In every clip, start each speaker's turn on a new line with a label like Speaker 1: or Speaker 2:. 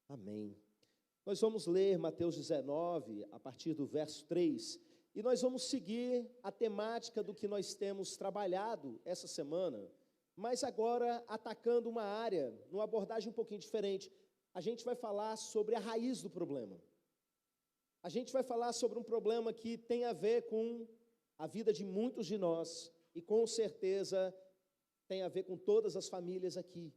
Speaker 1: Amém. Nós vamos ler Mateus 19, a partir do verso 3, e nós vamos seguir a temática do que nós temos trabalhado essa semana, mas agora atacando uma área, numa abordagem um pouquinho diferente. A gente vai falar sobre a raiz do problema. A gente vai falar sobre um problema que tem a ver com a vida de muitos de nós, e com certeza tem a ver com todas as famílias aqui.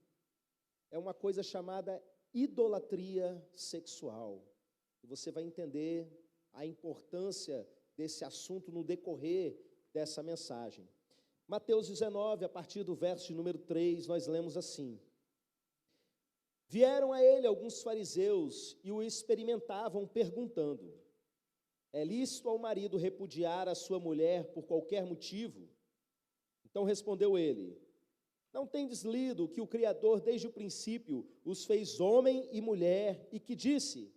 Speaker 1: É uma coisa chamada idolatria sexual. E você vai entender a importância desse assunto no decorrer dessa mensagem. Mateus 19, a partir do verso de número 3, nós lemos assim: Vieram a ele alguns fariseus e o experimentavam, perguntando: É lícito ao marido repudiar a sua mulher por qualquer motivo? Então respondeu ele: Não tendes lido que o Criador desde o princípio os fez homem e mulher, e que disse: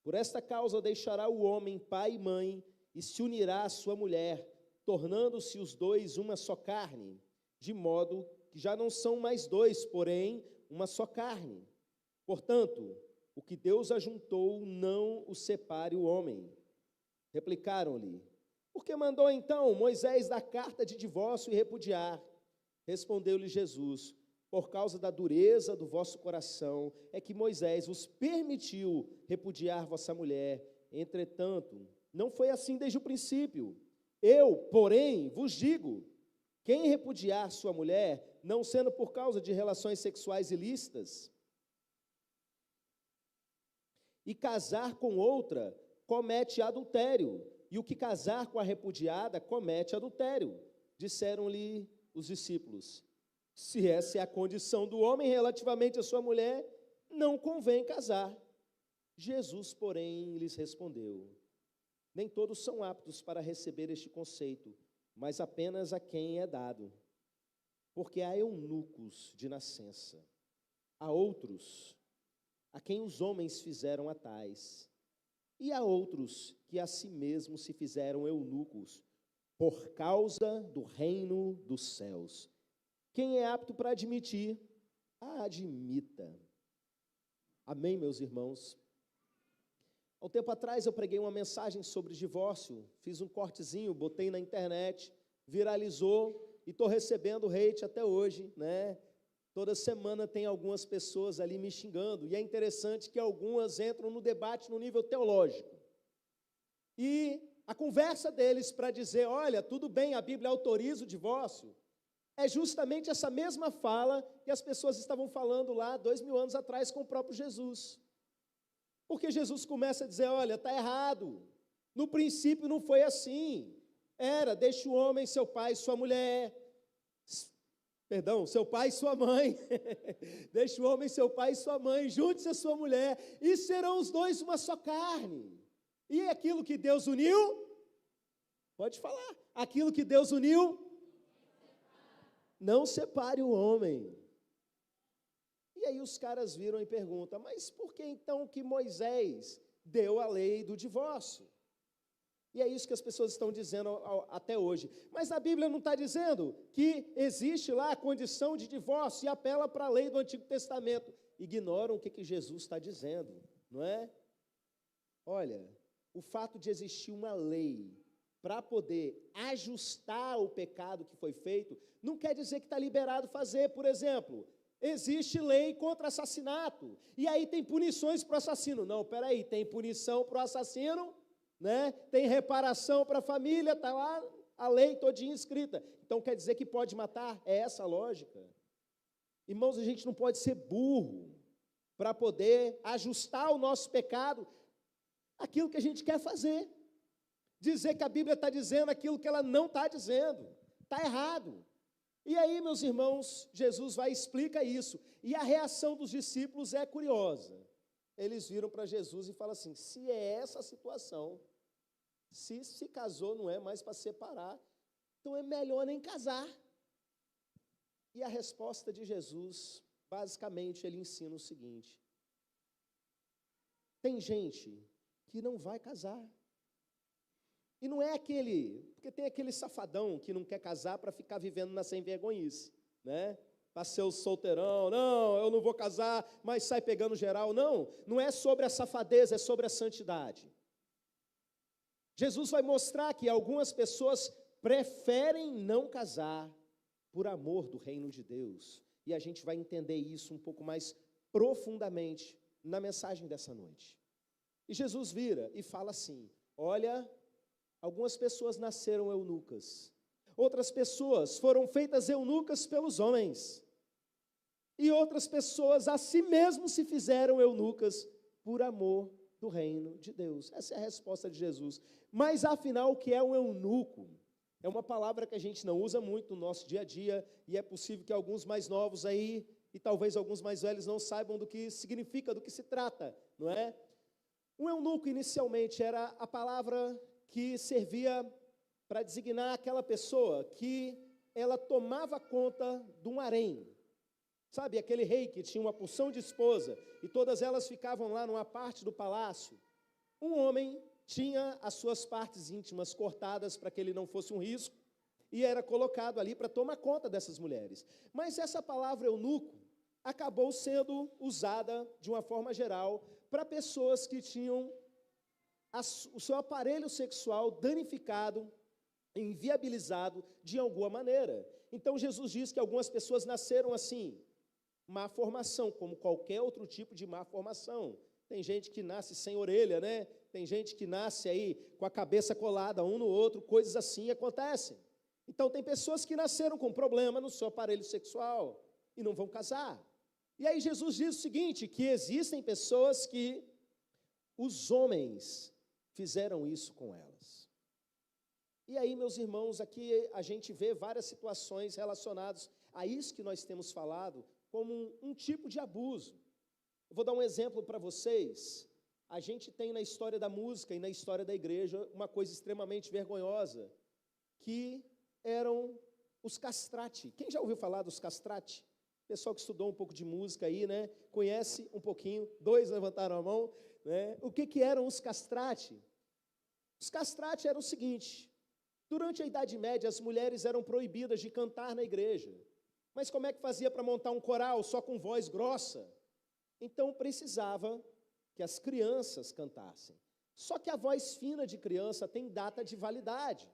Speaker 1: Por esta causa deixará o homem pai e mãe, e se unirá à sua mulher, tornando-se os dois uma só carne, de modo que já não são mais dois, porém uma só carne. Portanto, o que Deus ajuntou, não o separe o homem. Replicaram-lhe: Por que mandou então Moisés dar carta de divórcio e repudiar? Respondeu-lhe Jesus: Por causa da dureza do vosso coração, é que Moisés vos permitiu repudiar vossa mulher. Entretanto, não foi assim desde o princípio. Eu, porém, vos digo: quem repudiar sua mulher, não sendo por causa de relações sexuais ilícitas, e casar com outra, comete adultério, e o que casar com a repudiada, comete adultério. Disseram-lhe os discípulos: Se essa é a condição do homem relativamente à sua mulher, não convém casar. Jesus, porém, lhes respondeu: Nem todos são aptos para receber este conceito, mas apenas a quem é dado. Porque há eunucos de nascença, há outros a quem os homens fizeram a tais, e há outros que a si mesmos se fizeram eunucos, por causa do reino dos céus. Quem é apto para admitir, admita. Amém, meus irmãos? Há um tempo atrás eu preguei uma mensagem sobre divórcio, fiz um cortezinho, botei na internet, viralizou e estou recebendo hate até hoje, né? Toda semana tem algumas pessoas ali me xingando, e é interessante que algumas entram no debate no nível teológico. E a conversa deles para dizer, olha, tudo bem, a Bíblia autoriza o divórcio, é justamente essa mesma fala que as pessoas estavam falando lá 2000 anos atrás com o próprio Jesus. Porque Jesus começa a dizer, olha, está errado, no princípio não foi assim, deixa o homem, seu pai e sua mulher, seu pai e sua mãe, deixa o homem, seu pai e sua mãe, junte-se a sua mulher, e serão os dois uma só carne. E aquilo que Deus uniu, pode falar, aquilo que Deus uniu, não separe o homem. E aí os caras viram e perguntam, mas por que então que Moisés deu a lei do divórcio? E é isso que as pessoas estão dizendo até hoje. Mas a Bíblia não está dizendo que existe lá a condição de divórcio e apela para a lei do Antigo Testamento. Ignoram o que Jesus está dizendo, não é? Olha, o fato de existir uma lei para poder ajustar o pecado que foi feito, não quer dizer que está liberado fazer. Por exemplo, existe lei contra assassinato, e aí tem punições para o assassino. Não, peraí, tem punição para o assassino, né? Tem reparação para a família, está lá a lei todinha escrita. Então quer dizer que pode matar? É essa a lógica. Irmãos, a gente não pode ser burro para poder ajustar o nosso pecado aquilo que a gente quer fazer. Dizer que a Bíblia está dizendo aquilo que ela não está dizendo. Está errado. E aí, meus irmãos, Jesus vai e explica isso. E a reação dos discípulos é curiosa. Eles viram para Jesus e falam assim, se é essa a situação, se casou não é mais para separar, então é melhor nem casar. E a resposta de Jesus, basicamente, ele ensina o seguinte: tem gente que não vai casar. E não é porque tem aquele safadão que não quer casar para ficar vivendo na sem-vergonhice, né? para ser o solteirão, não, eu não vou casar, mas sai pegando geral. Não, não é sobre a safadeza, é sobre a santidade. Jesus vai mostrar que algumas pessoas preferem não casar por amor do reino de Deus. E a gente vai entender isso um pouco mais profundamente na mensagem dessa noite. E Jesus vira e fala assim: olha, algumas pessoas nasceram eunucas, outras pessoas foram feitas eunucas pelos homens, e outras pessoas a si mesmo se fizeram eunucas por amor do reino de Deus. Essa é a resposta de Jesus. Mas afinal, o que é um eunuco? É uma palavra que a gente não usa muito no nosso dia a dia, e é possível que alguns mais novos aí, e talvez alguns mais velhos, não saibam do que significa, do que se trata, não é? Um eunuco, inicialmente, era a palavra que servia para designar aquela pessoa que ela tomava conta de um harém. Sabe, aquele rei que tinha uma porção de esposa, e todas elas ficavam lá numa parte do palácio. Um homem tinha as suas partes íntimas cortadas para que ele não fosse um risco, e era colocado ali para tomar conta dessas mulheres. Mas essa palavra eunuco acabou sendo usada de uma forma geral para pessoas que tinham o seu aparelho sexual danificado, inviabilizado de alguma maneira. Então Jesus diz que algumas pessoas nasceram assim, má formação, como qualquer outro tipo de má formação. Tem gente que nasce sem orelha, né? Tem gente que nasce aí com a cabeça colada um no outro, coisas assim acontecem. Então tem pessoas que nasceram com problema no seu aparelho sexual e não vão casar. E aí Jesus diz o seguinte, que existem pessoas que os homens fizeram isso com elas. E aí, meus irmãos, aqui a gente vê várias situações relacionadas a isso que nós temos falado, como um tipo de abuso. Eu vou dar um exemplo para vocês. A gente tem na história da música e na história da igreja uma coisa extremamente vergonhosa, que eram os castrati. Quem já ouviu falar dos castrati? Pessoal que estudou um pouco de música aí, né? Conhece um pouquinho, 2 levantaram a mão, né? O que eram os castrati? Os castrati eram o seguinte: durante a Idade Média, as mulheres eram proibidas de cantar na igreja. Mas como é que fazia para montar um coral só com voz grossa? Então precisava que as crianças cantassem. Só que a voz fina de criança tem data de validade.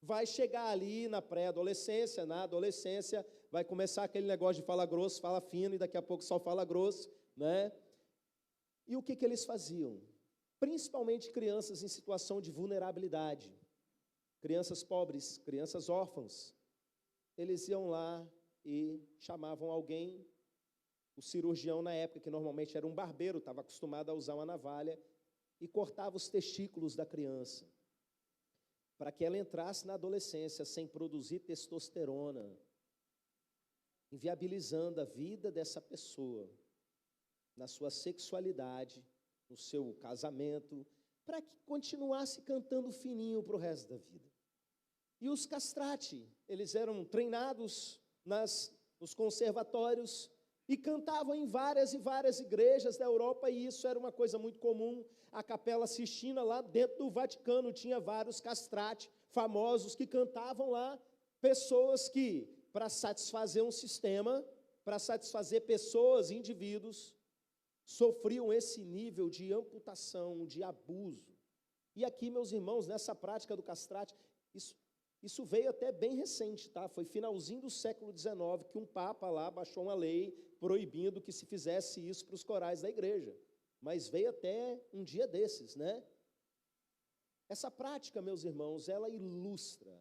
Speaker 1: Vai chegar ali na pré-adolescência, na adolescência, vai começar aquele negócio de fala grosso, fala fino, e daqui a pouco só fala grosso, né? E o que eles faziam? Principalmente crianças em situação de vulnerabilidade, crianças pobres, crianças órfãos, eles iam lá e chamavam alguém, o cirurgião na época, que normalmente era um barbeiro, estava acostumado a usar uma navalha, e cortava os testículos da criança, para que ela entrasse na adolescência sem produzir testosterona, inviabilizando a vida dessa pessoa, na sua sexualidade, no seu casamento, para que continuasse cantando fininho para o resto da vida. E os castrati, eles eram treinados nos conservatórios e cantavam em várias e várias igrejas da Europa, e isso era uma coisa muito comum. A Capela Sistina, lá dentro do Vaticano, tinha vários castrati famosos que cantavam lá, pessoas que, para satisfazer um sistema, para satisfazer pessoas, indivíduos, sofriam esse nível de amputação, de abuso. E aqui, meus irmãos, nessa prática do castrati, isso veio até bem recente, tá? Foi finalzinho do século XIX que um papa lá baixou uma lei proibindo que se fizesse isso para os corais da igreja. Mas veio até um dia desses, né? Essa prática, meus irmãos, ela ilustra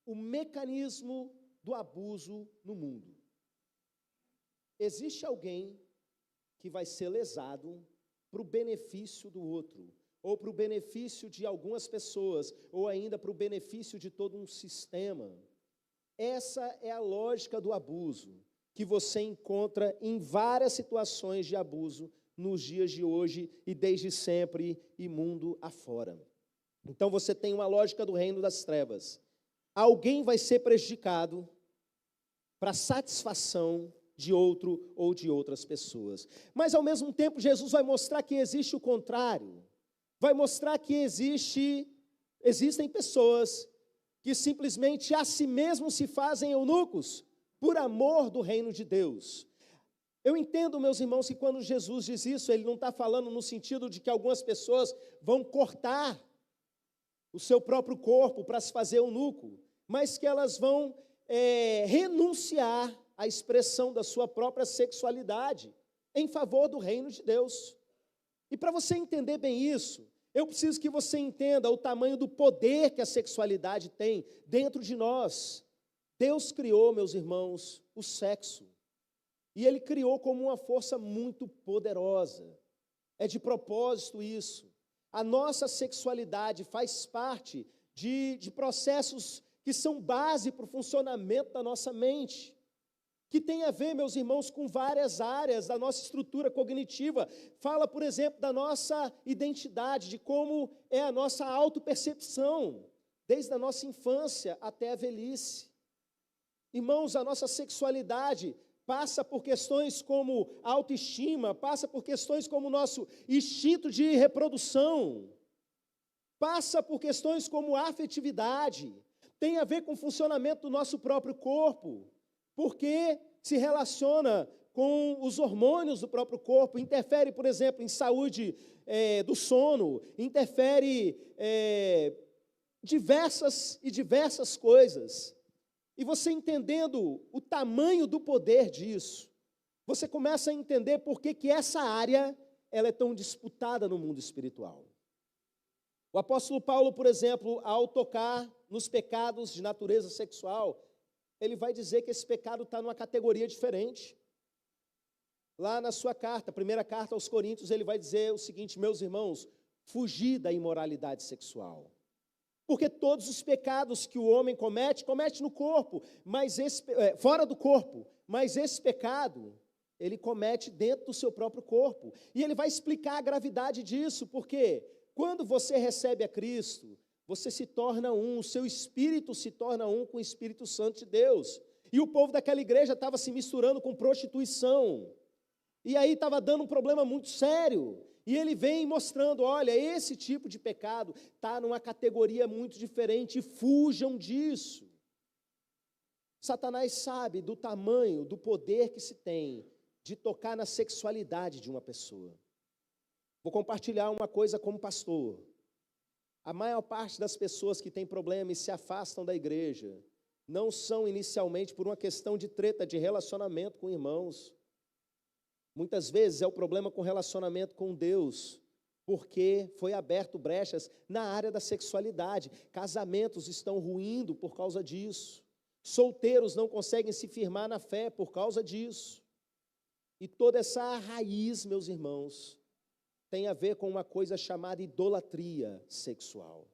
Speaker 1: o mecanismo do abuso no mundo. Existe alguém que vai ser lesado para o benefício do outro, ou para o benefício de algumas pessoas, ou ainda para o benefício de todo um sistema. Essa é a lógica do abuso, que você encontra em várias situações de abuso nos dias de hoje e desde sempre e mundo afora. Então você tem uma lógica do reino das trevas. Alguém vai ser prejudicado para satisfação de outro ou de outras pessoas. Mas ao mesmo tempo Jesus vai mostrar que existe o contrário. Vai mostrar que existem pessoas que simplesmente a si mesmos se fazem eunucos por amor do reino de Deus. Eu entendo, meus irmãos, que quando Jesus diz isso, ele não está falando no sentido de que algumas pessoas vão cortar o seu próprio corpo para se fazer eunuco, mas que elas vão renunciar à expressão da sua própria sexualidade em favor do reino de Deus. E para você entender bem isso, eu preciso que você entenda o tamanho do poder que a sexualidade tem dentro de nós. Deus criou, meus irmãos, o sexo. E Ele criou como uma força muito poderosa. É de propósito isso. A nossa sexualidade faz parte de processos que são base para o funcionamento da nossa mente, que tem a ver, meus irmãos, com várias áreas da nossa estrutura cognitiva. Fala, por exemplo, da nossa identidade, de como é a nossa autopercepção, desde a nossa infância até a velhice. Irmãos, a nossa sexualidade passa por questões como autoestima, passa por questões como o nosso instinto de reprodução, passa por questões como afetividade, tem a ver com o funcionamento do nosso próprio corpo, porque se relaciona com os hormônios do próprio corpo, interfere, por exemplo, em saúde do sono, interfere diversas coisas. E você entendendo o tamanho do poder disso, você começa a entender por que essa área ela é tão disputada no mundo espiritual. O apóstolo Paulo, por exemplo, ao tocar nos pecados de natureza sexual, ele vai dizer que esse pecado está numa categoria diferente. Lá na sua carta, primeira carta aos Coríntios, ele vai dizer o seguinte: meus irmãos, fugir da imoralidade sexual. Porque todos os pecados que o homem comete no corpo, mas fora do corpo, mas esse pecado, ele comete dentro do seu próprio corpo. E ele vai explicar a gravidade disso, porque quando você recebe a Cristo, você se torna um, o seu espírito se torna um com o Espírito Santo de Deus. E o povo daquela igreja estava se misturando com prostituição. E aí estava dando um problema muito sério. E ele vem mostrando, olha, esse tipo de pecado está numa categoria muito diferente, fujam disso. Satanás sabe do tamanho, do poder que se tem de tocar na sexualidade de uma pessoa. Vou compartilhar uma coisa como pastor. A maior parte das pessoas que têm problema e se afastam da igreja, não são inicialmente por uma questão de treta, de relacionamento com irmãos. Muitas vezes é o problema com relacionamento com Deus, porque foi aberto brechas na área da sexualidade. Casamentos estão ruindo por causa disso. Solteiros não conseguem se firmar na fé por causa disso. E toda essa raiz, meus irmãos, tem a ver com uma coisa chamada idolatria sexual.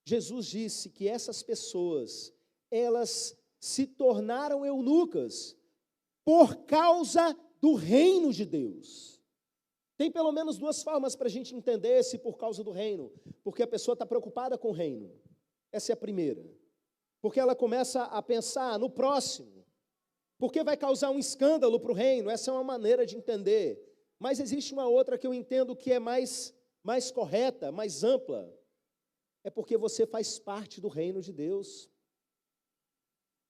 Speaker 1: Jesus disse que essas pessoas, elas se tornaram eunucas por causa do reino de Deus. Tem pelo menos duas formas para a gente entender esse por causa do reino. Porque a pessoa está preocupada com o reino. Essa é a primeira. Porque ela começa a pensar no próximo. Porque vai causar um escândalo para o reino. Essa é uma maneira de entender. Mas existe uma outra que eu entendo que é mais correta, mais ampla. É porque você faz parte do reino de Deus.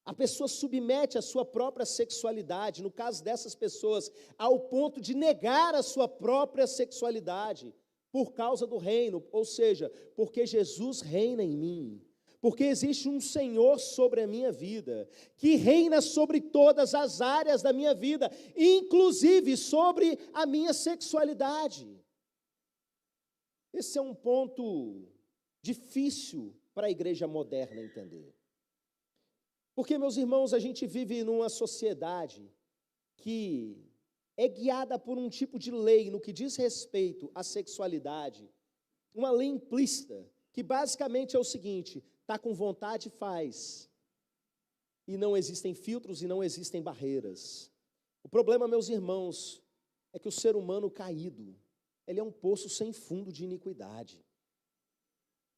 Speaker 1: A pessoa submete a sua própria sexualidade, no caso dessas pessoas, ao ponto de negar a sua própria sexualidade por causa do reino, ou seja, porque Jesus reina em mim, porque existe um Senhor sobre a minha vida, que reina sobre todas as áreas da minha vida, inclusive sobre a minha sexualidade. Esse é um ponto difícil para a igreja moderna entender. Porque, meus irmãos, a gente vive numa sociedade que é guiada por um tipo de lei no que diz respeito à sexualidade, uma lei implícita, que basicamente é o seguinte: está com vontade, faz. E não existem filtros e não existem barreiras. O problema, meus irmãos, é que o ser humano caído, ele é um poço sem fundo de iniquidade.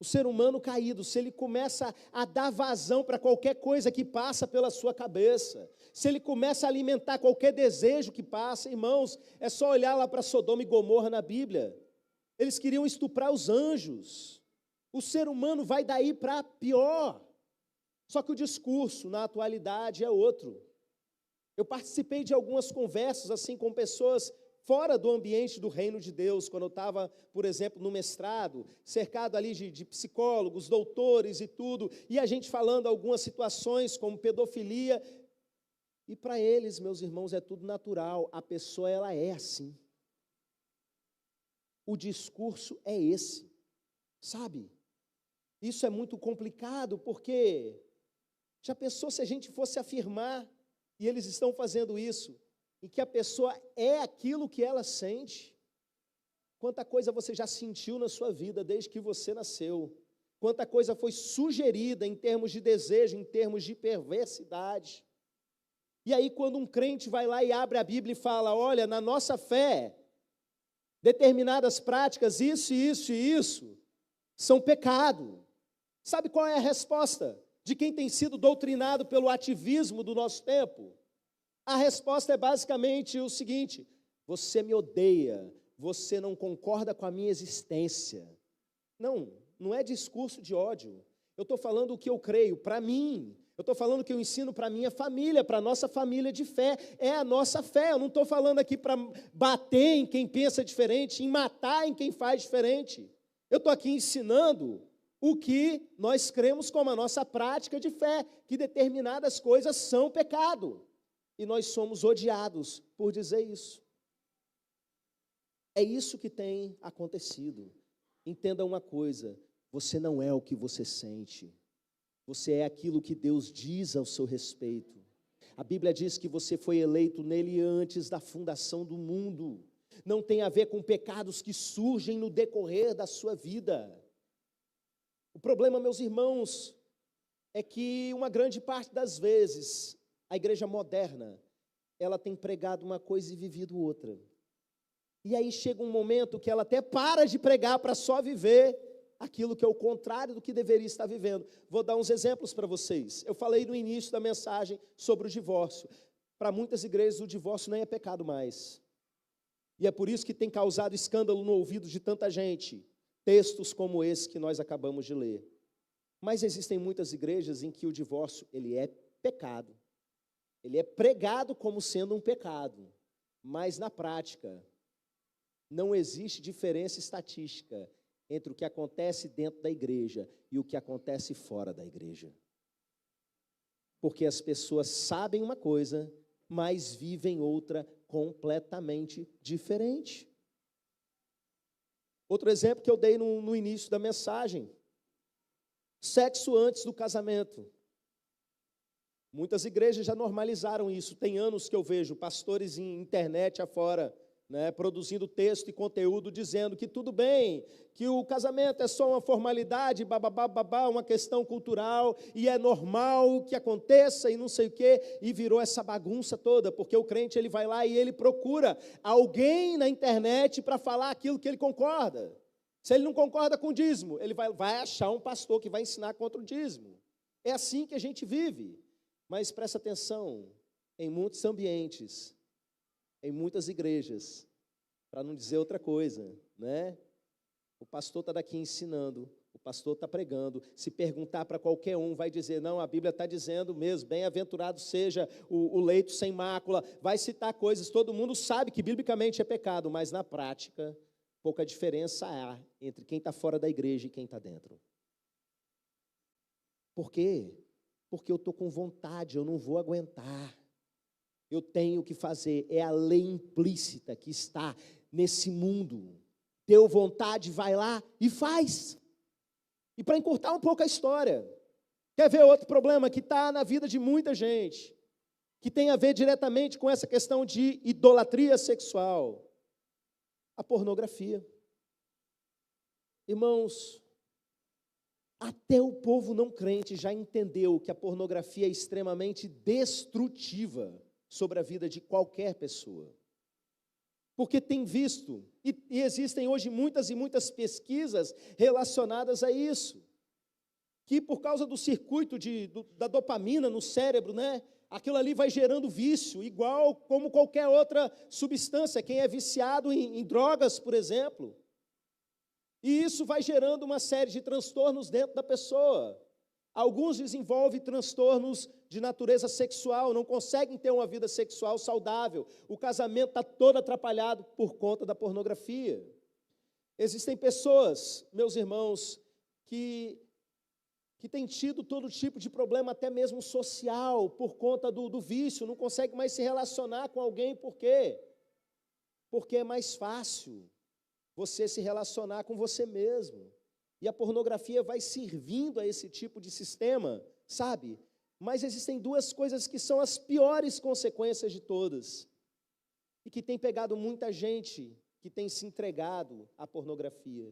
Speaker 1: O ser humano caído, se ele começa a dar vazão para qualquer coisa que passa pela sua cabeça, se ele começa a alimentar qualquer desejo que passa, irmãos, é só olhar lá para Sodoma e Gomorra na Bíblia. Eles queriam estuprar os anjos. O ser humano vai daí para pior. Só que o discurso, na atualidade, é outro. Eu participei de algumas conversas, assim, com pessoas fora do ambiente do reino de Deus, quando eu estava, por exemplo, no mestrado, cercado ali de psicólogos, doutores e tudo, e a gente falando algumas situações como pedofilia, e para eles, meus irmãos, é tudo natural, a pessoa, ela é assim. O discurso é esse, sabe? Isso é muito complicado, porque já pensou se a gente fosse afirmar, e eles estão fazendo isso, e que a pessoa é aquilo que ela sente? Quanta coisa você já sentiu na sua vida desde que você nasceu? Quanta coisa foi sugerida em termos de desejo, em termos de perversidade? E aí, quando um crente vai lá e abre a Bíblia e fala, olha, na nossa fé, determinadas práticas, isso, são pecado. Sabe qual é a resposta de quem tem sido doutrinado pelo ativismo do nosso tempo? A resposta é basicamente o seguinte: você me odeia, você não concorda com a minha existência. Não é discurso de ódio. Eu estou falando o que eu creio para mim. Eu estou falando o que eu ensino para a minha família, para a nossa família de fé. É a nossa fé. Eu não estou falando aqui para bater em quem pensa diferente, em matar em quem faz diferente. Eu estou aqui ensinando o que nós cremos como a nossa prática de fé, que determinadas coisas são pecado. E nós somos odiados por dizer isso. É isso que tem acontecido. Entenda uma coisa, você não é o que você sente. Você é aquilo que Deus diz ao seu respeito. A Bíblia diz que você foi eleito nele antes da fundação do mundo. Não tem a ver com pecados que surgem no decorrer da sua vida. O problema, meus irmãos, é que uma grande parte das vezes, a igreja moderna, ela tem pregado uma coisa e vivido outra. E aí chega um momento que ela até para de pregar para só viver aquilo que é o contrário do que deveria estar vivendo. Vou dar uns exemplos para vocês. Eu falei no início da mensagem sobre o divórcio. Para muitas igrejas o divórcio nem é pecado mais. E é por isso que tem causado escândalo no ouvido de tanta gente. Textos como esse que nós acabamos de ler. Mas existem muitas igrejas em que o divórcio, ele é pecado. Ele é pregado como sendo um pecado. Mas na prática, não existe diferença estatística entre o que acontece dentro da igreja e o que acontece fora da igreja. Porque as pessoas sabem uma coisa, mas vivem outra completamente diferente. Outro exemplo que eu dei no início da mensagem: sexo antes do casamento. Muitas igrejas já normalizaram isso. Tem anos que eu vejo pastores em internet afora, produzindo texto e conteúdo dizendo que tudo bem, que o casamento é só uma formalidade, bababá, uma questão cultural, e é normal que aconteça e não sei o quê, e virou essa bagunça toda, porque o crente ele vai lá e ele procura alguém na internet para falar aquilo que ele concorda. Se ele não concorda com o dízimo, ele vai achar um pastor que vai ensinar contra o dízimo. É assim que a gente vive. Mas presta atenção, em muitos ambientes, em muitas igrejas, para não dizer outra coisa, o pastor está daqui ensinando, o pastor está pregando. Se perguntar para qualquer um, vai dizer, não, a Bíblia está dizendo mesmo, bem-aventurado seja o leito sem mácula, vai citar coisas, todo mundo sabe que biblicamente é pecado, mas na prática, pouca diferença há entre quem está fora da igreja e quem está dentro. Por quê? Porque eu estou com vontade, eu não vou aguentar. Eu tenho que fazer, é a lei implícita que está nesse mundo. Deu vontade, vai lá e faz. E para encurtar um pouco a história, quer ver outro problema que está na vida de muita gente, que tem a ver diretamente com essa questão de idolatria sexual? A pornografia. Irmãos, até o povo não crente já entendeu que a pornografia é extremamente destrutiva sobre a vida de qualquer pessoa. Porque tem visto, e existem hoje muitas e muitas pesquisas relacionadas a isso, que por causa do circuito da dopamina no cérebro, aquilo ali vai gerando vício, igual como qualquer outra substância. Quem é viciado em drogas, por exemplo, e isso vai gerando uma série de transtornos dentro da pessoa. Alguns desenvolvem transtornos de natureza sexual, não conseguem ter uma vida sexual saudável. O casamento está todo atrapalhado por conta da pornografia. Existem pessoas, meus irmãos, que têm tido todo tipo de problema, até mesmo social, por conta do vício, não consegue mais se relacionar com alguém, por quê? Porque é mais fácil você se relacionar com você mesmo. E a pornografia vai servindo a esse tipo de sistema, sabe? Mas existem duas coisas que são as piores consequências de todas, e que tem pegado muita gente que tem se entregado à pornografia.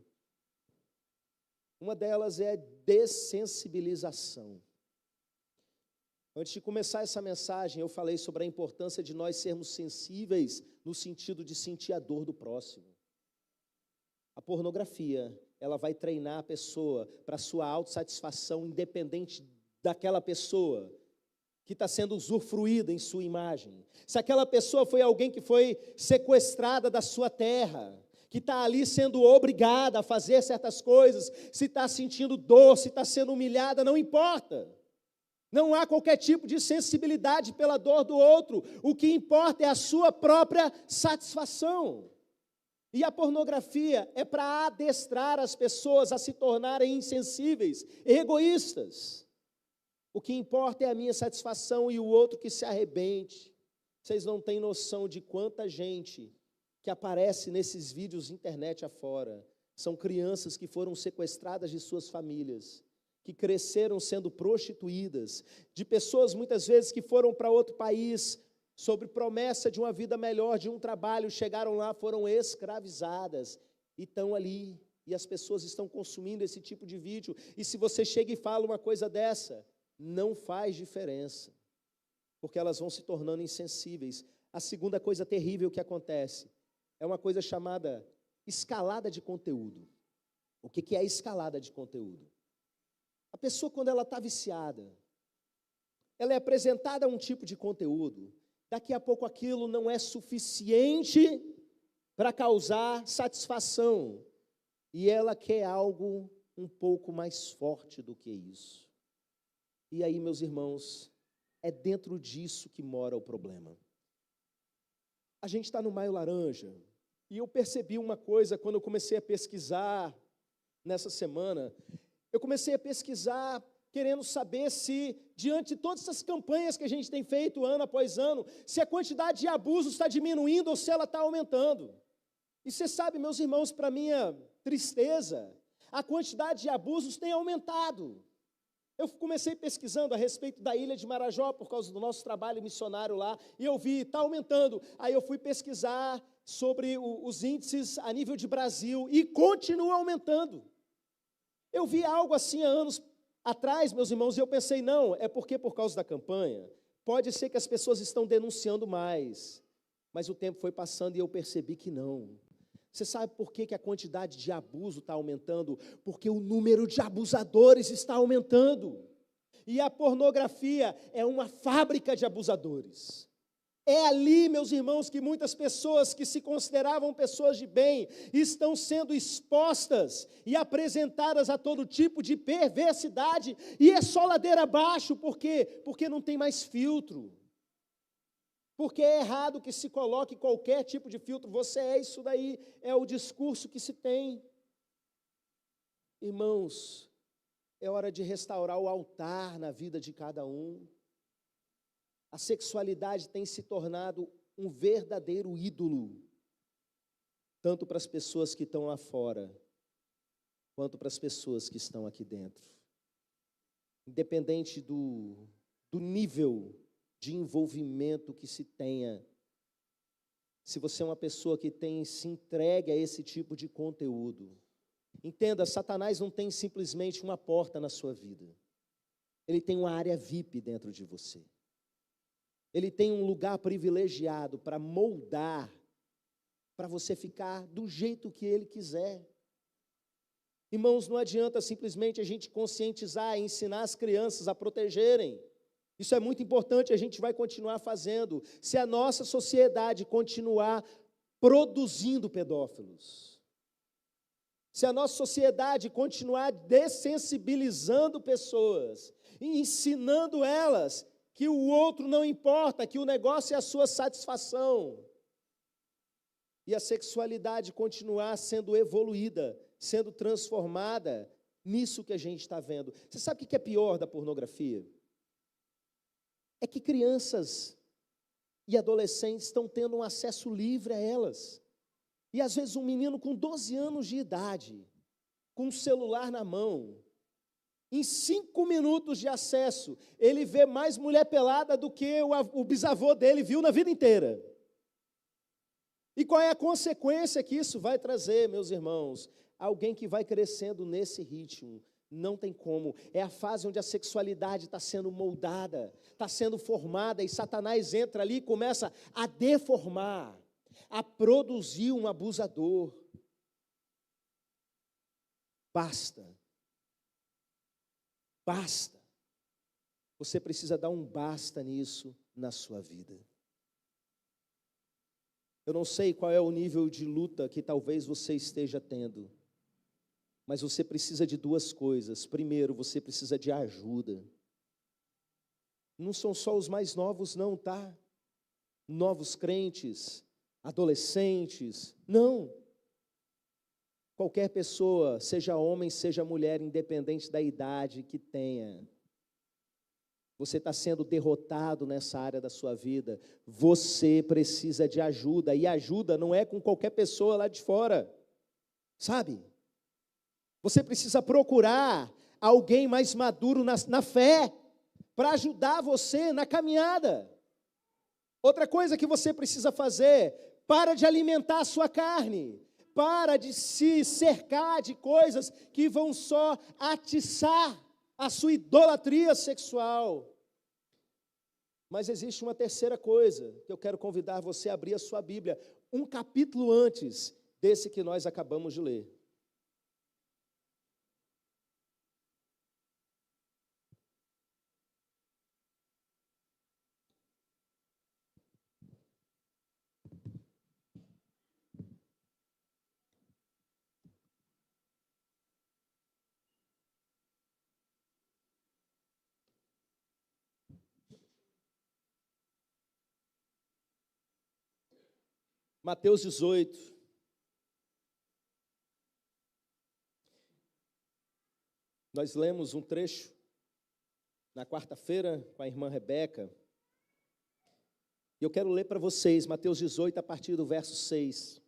Speaker 1: Uma delas é dessensibilização. Antes de começar essa mensagem, eu falei sobre a importância de nós sermos sensíveis no sentido de sentir a dor do próximo. A pornografia, ela vai treinar a pessoa para a sua autossatisfação, independente daquela pessoa que está sendo usufruída em sua imagem. Se aquela pessoa foi alguém que foi sequestrada da sua terra, que está ali sendo obrigada a fazer certas coisas, se está sentindo dor, se está sendo humilhada, não importa. Não há qualquer tipo de sensibilidade pela dor do outro. O que importa é a sua própria satisfação. E a pornografia é para adestrar as pessoas a se tornarem insensíveis, egoístas. O que importa é a minha satisfação e o outro que se arrebente. Vocês não têm noção de quanta gente que aparece nesses vídeos internet afora. São crianças que foram sequestradas de suas famílias, que cresceram sendo prostituídas, de pessoas muitas vezes que foram para outro país, sobre promessa de uma vida melhor, de um trabalho, chegaram lá, foram escravizadas, e estão ali, e as pessoas estão consumindo esse tipo de vídeo, e se você chega e fala uma coisa dessa, não faz diferença, porque elas vão se tornando insensíveis. A segunda coisa terrível que acontece, é uma coisa chamada escalada de conteúdo. O que é a escalada de conteúdo? A pessoa, quando ela está viciada, ela é apresentada a um tipo de conteúdo, daqui a pouco aquilo não é suficiente para causar satisfação, e ela quer algo um pouco mais forte do que isso. E aí, meus irmãos, é dentro disso que mora o problema. A gente está no Maio Laranja, e eu percebi uma coisa quando eu comecei a pesquisar nessa semana. Eu comecei a pesquisar, querendo saber se, diante de todas essas campanhas que a gente tem feito ano após ano, se a quantidade de abusos está diminuindo ou se ela está aumentando. E você sabe, meus irmãos, para minha tristeza, a quantidade de abusos tem aumentado. Eu comecei pesquisando a respeito da ilha de Marajó, por causa do nosso trabalho missionário lá, e eu vi, está aumentando. Aí eu fui pesquisar sobre os índices a nível de Brasil, e continua aumentando. Eu vi algo assim há anos atrás, meus irmãos, e eu pensei, não, é porque por causa da campanha, pode ser que as pessoas estão denunciando mais, mas o tempo foi passando e eu percebi que não. Você sabe por que a quantidade de abuso está aumentando? Porque o número de abusadores está aumentando, e a pornografia é uma fábrica de abusadores. É ali, meus irmãos, que muitas pessoas que se consideravam pessoas de bem estão sendo expostas e apresentadas a todo tipo de perversidade, e é só ladeira abaixo, por quê? Porque não tem mais filtro, porque é errado que se coloque qualquer tipo de filtro, você é isso daí, é o discurso que se tem. Irmãos, é hora de restaurar o altar na vida de cada um. A sexualidade tem se tornado um verdadeiro ídolo, tanto para as pessoas que estão lá fora, quanto para as pessoas que estão aqui dentro. Independente do nível de envolvimento que se tenha, se você é uma pessoa que tem se entregue a esse tipo de conteúdo, entenda, Satanás não tem simplesmente uma porta na sua vida, ele tem uma área VIP dentro de você. Ele tem um lugar privilegiado para moldar, para você ficar do jeito que ele quiser. Irmãos, não adianta simplesmente a gente conscientizar e ensinar as crianças a protegerem. Isso é muito importante, a gente vai continuar fazendo. Se a nossa sociedade continuar produzindo pedófilos, Se a nossa sociedade continuar dessensibilizando pessoas, e ensinando elas que o outro não importa, que o negócio é a sua satisfação, e a sexualidade continuar sendo evoluída, sendo transformada nisso que a gente está vendo. Você sabe o que é pior da pornografia? É que crianças e adolescentes estão tendo um acesso livre a elas. E às vezes um menino com 12 anos de idade, com um celular na mão, em 5 minutos de acesso, ele vê mais mulher pelada do que o bisavô dele viu na vida inteira. E qual é a consequência que isso vai trazer, meus irmãos? Alguém que vai crescendo nesse ritmo, não tem como. É a fase onde a sexualidade está sendo moldada, está sendo formada, e Satanás entra ali e começa a deformar, a produzir um abusador. Basta. Basta. Você precisa dar um basta nisso na sua vida. Eu não sei qual é o nível de luta que talvez você esteja tendo, mas você precisa de 2 coisas. Primeiro, você precisa de ajuda. Não são só os mais novos não, tá? Novos crentes, adolescentes, não. Qualquer pessoa, seja homem, seja mulher, independente da idade que tenha, você está sendo derrotado nessa área da sua vida, você precisa de ajuda, e ajuda não é com qualquer pessoa lá de fora, sabe? Você precisa procurar alguém mais maduro na fé, para ajudar você na caminhada. Outra coisa que você precisa fazer, para de alimentar a sua carne, para de se cercar de coisas que vão só atiçar a sua idolatria sexual. Mas existe uma terceira coisa, que eu quero convidar você a abrir a sua Bíblia, um capítulo antes desse que nós acabamos de ler. Mateus 18. Nós lemos um trecho na quarta-feira com a irmã Rebeca. E eu quero ler para vocês, Mateus 18, a partir do verso 6.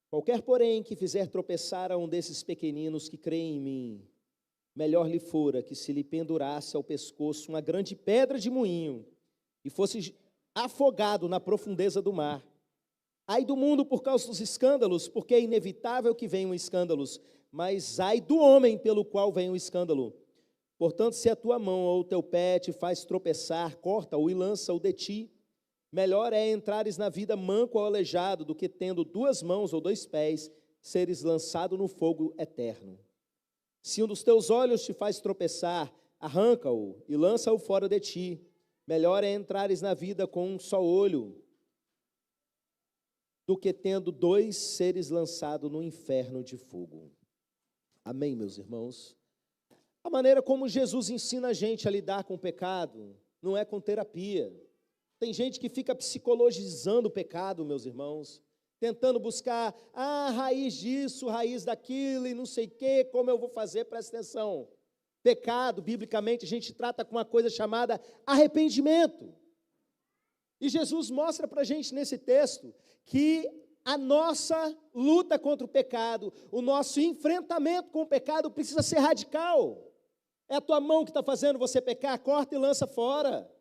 Speaker 1: Qualquer, porém, que fizer tropeçar a um desses pequeninos que creem em mim, melhor lhe fora que se lhe pendurasse ao pescoço uma grande pedra de moinho e fosse afogado na profundeza do mar. Ai do mundo por causa dos escândalos, porque é inevitável que venham escândalos, mas ai do homem pelo qual vem o escândalo. Portanto, se a tua mão ou o teu pé te faz tropeçar, corta-o e lança-o de ti. Melhor é entrares na vida manco ou aleijado, do que tendo 2 mãos ou 2 pés, seres lançado no fogo eterno. Se um dos teus olhos te faz tropeçar, arranca-o e lança-o fora de ti. Melhor é entrares na vida com um só olho, do que tendo 2 seres lançados no inferno de fogo. Amém, meus irmãos? A maneira como Jesus ensina a gente a lidar com o pecado, não é com terapia. Tem gente que fica psicologizando o pecado, meus irmãos, tentando buscar a raiz disso, raiz daquilo, e não sei o quê, como eu vou fazer, presta atenção. Pecado, biblicamente, a gente trata com uma coisa chamada arrependimento. E Jesus mostra para a gente nesse texto que a nossa luta contra o pecado, o nosso enfrentamento com o pecado precisa ser radical. É a tua mão que está fazendo você pecar, corta e lança fora.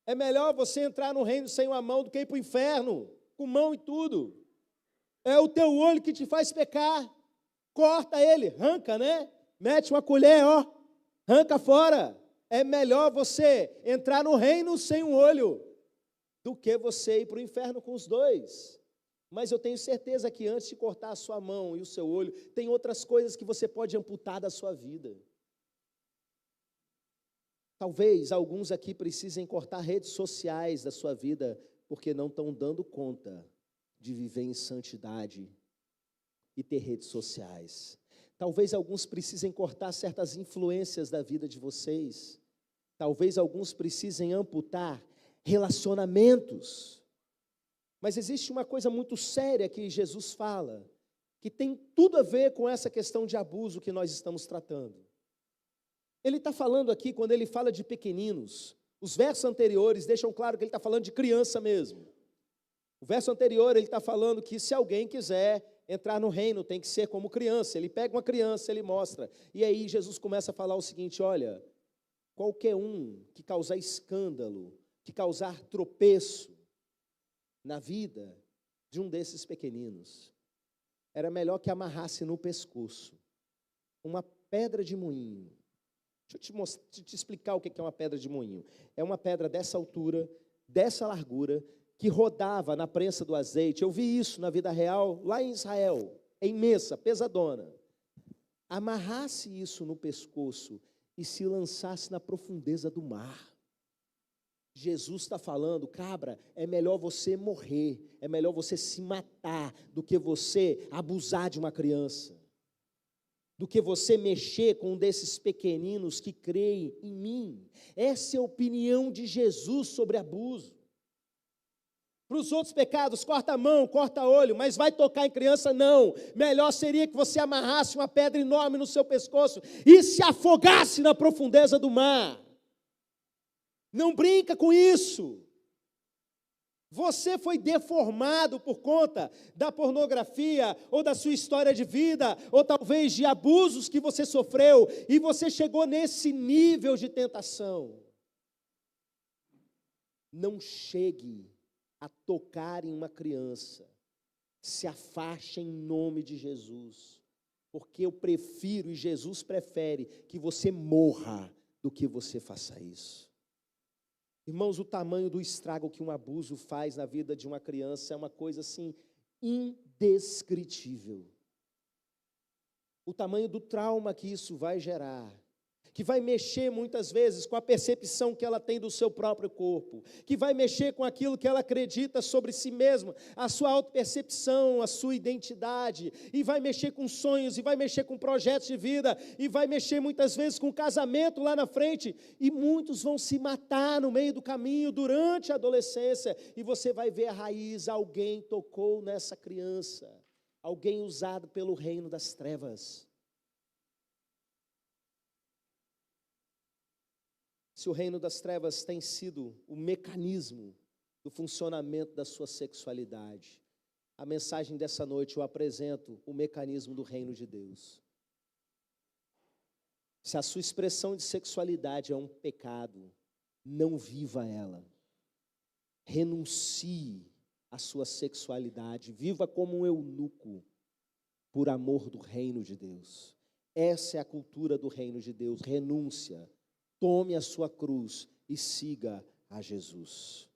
Speaker 1: É melhor você entrar no reino sem uma mão do que ir para o inferno, com mão e tudo. É o teu olho que te faz pecar, corta ele, arranca, né? Mete uma colher, ó, arranca fora. É melhor você entrar no reino sem um olho, do que você ir para o inferno com os 2. Mas eu tenho certeza que antes de cortar a sua mão e o seu olho, tem outras coisas que você pode amputar da sua vida. Talvez alguns aqui precisem cortar redes sociais da sua vida, porque não estão dando conta de viver em santidade e ter redes sociais. Talvez alguns precisem cortar certas influências da vida de vocês. Talvez alguns precisem amputar relacionamentos. Mas existe uma coisa muito séria que Jesus fala, que tem tudo a ver com essa questão de abuso que nós estamos tratando. Ele está falando aqui, quando ele fala de pequeninos, os versos anteriores deixam claro que ele está falando de criança mesmo. O verso anterior ele está falando que se alguém quiser entrar no reino, tem que ser como criança. Ele pega uma criança, ele mostra. E aí Jesus começa a falar o seguinte: olha, qualquer um que causar escândalo, que causar tropeço na vida de um desses pequeninos, era melhor que amarrasse no pescoço uma pedra de moinho. Deixa eu te explicar o que é uma pedra de moinho. É uma pedra dessa altura, dessa largura, que rodava na prensa do azeite. Eu vi isso na vida real, lá em Israel, é imensa, pesadona. Amarrasse isso no pescoço e se lançasse na profundeza do mar. Jesus está falando, cabra, é melhor você morrer, é melhor você se matar do que você abusar de uma criança, do que você mexer com um desses pequeninos que creem em mim. Essa é a opinião de Jesus sobre abuso. Para os outros pecados, corta a mão, corta olho, mas vai tocar em criança, não. Melhor seria que você amarrasse uma pedra enorme no seu pescoço e se afogasse na profundeza do mar. Não brinca com isso. Você foi deformado por conta da pornografia, ou da sua história de vida, ou talvez de abusos que você sofreu, e você chegou nesse nível de tentação. Não chegue a tocar em uma criança. Se afaste em nome de Jesus, porque eu prefiro, e Jesus prefere, que você morra do que você faça isso. Irmãos, o tamanho do estrago que um abuso faz na vida de uma criança é uma coisa assim indescritível. O tamanho do trauma que isso vai gerar, que vai mexer muitas vezes com a percepção que ela tem do seu próprio corpo, que vai mexer com aquilo que ela acredita sobre si mesma, a sua autopercepção, a sua identidade, e vai mexer com sonhos, e vai mexer com projetos de vida, e vai mexer muitas vezes com casamento lá na frente, e muitos vão se matar no meio do caminho durante a adolescência, e você vai ver a raiz, alguém tocou nessa criança, alguém usado pelo reino das trevas. Se o reino das trevas tem sido o mecanismo do funcionamento da sua sexualidade, a mensagem dessa noite eu apresento o mecanismo do reino de Deus. Se a sua expressão de sexualidade é um pecado, não viva ela. Renuncie à sua sexualidade, viva como um eunuco, por amor do reino de Deus. Essa é a cultura do reino de Deus, renúncia. Tome a sua cruz e siga a Jesus.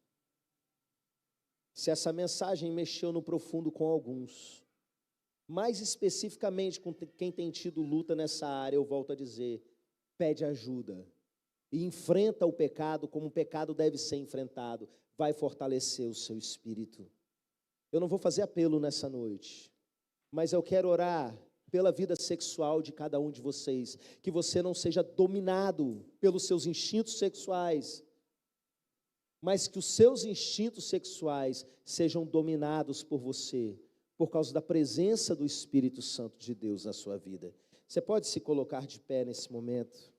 Speaker 1: Se essa mensagem mexeu no profundo com alguns, mais especificamente com quem tem tido luta nessa área, eu volto a dizer, pede ajuda e enfrenta o pecado como o pecado deve ser enfrentado, vai fortalecer o seu espírito. Eu não vou fazer apelo nessa noite, mas eu quero orar pela vida sexual de cada um de vocês, que você não seja dominado pelos seus instintos sexuais, mas que os seus instintos sexuais sejam dominados por você, por causa da presença do Espírito Santo de Deus na sua vida. Você pode se colocar de pé nesse momento?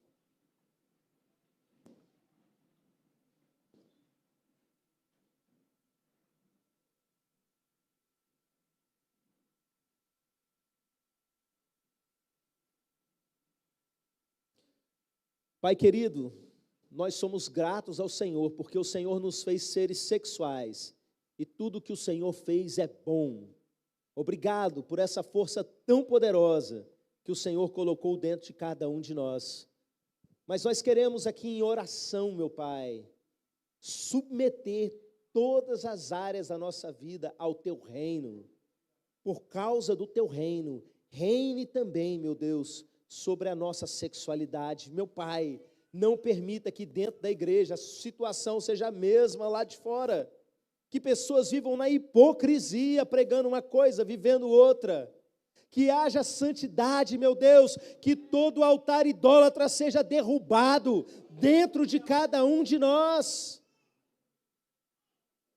Speaker 1: Pai querido, nós somos gratos ao Senhor, porque o Senhor nos fez seres sexuais, e tudo que o Senhor fez é bom. Obrigado por essa força tão poderosa que o Senhor colocou dentro de cada um de nós. Mas nós queremos aqui em oração, meu Pai, submeter todas as áreas da nossa vida ao Teu reino. Por causa do Teu reino, reine também, meu Deus, sobre a nossa sexualidade. Meu Pai, não permita que dentro da igreja a situação seja a mesma lá de fora, que pessoas vivam na hipocrisia, pregando uma coisa, vivendo outra, que haja santidade, meu Deus, que todo altar idólatra seja derrubado dentro de cada um de nós,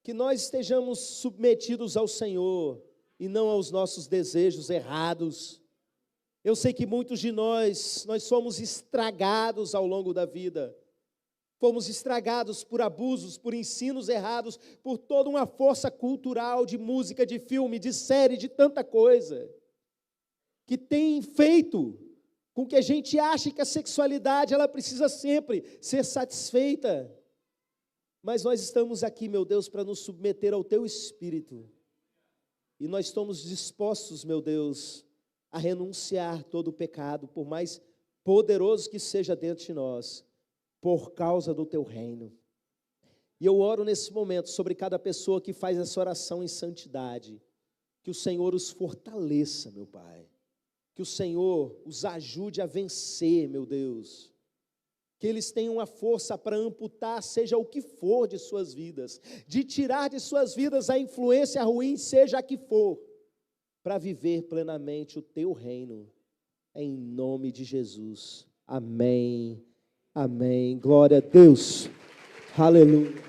Speaker 1: que nós estejamos submetidos ao Senhor e não aos nossos desejos errados. Eu sei que muitos de nós somos estragados ao longo da vida, fomos estragados por abusos, por ensinos errados, por toda uma força cultural de música, de filme, de série, de tanta coisa, que tem feito com que a gente ache que a sexualidade ela precisa sempre ser satisfeita. Mas nós estamos aqui, meu Deus, para nos submeter ao Teu Espírito. E nós estamos dispostos, meu Deus, a renunciar todo o pecado, por mais poderoso que seja dentro de nós, por causa do Teu reino. E eu oro nesse momento sobre cada pessoa que faz essa oração em santidade, que o Senhor os fortaleça, meu Pai, que o Senhor os ajude a vencer, meu Deus, que eles tenham a força para amputar, seja o que for de suas vidas, de tirar de suas vidas a influência ruim, seja a que for, para viver plenamente o Teu reino, em nome de Jesus. Amém. Amém. Glória a Deus. Aleluia.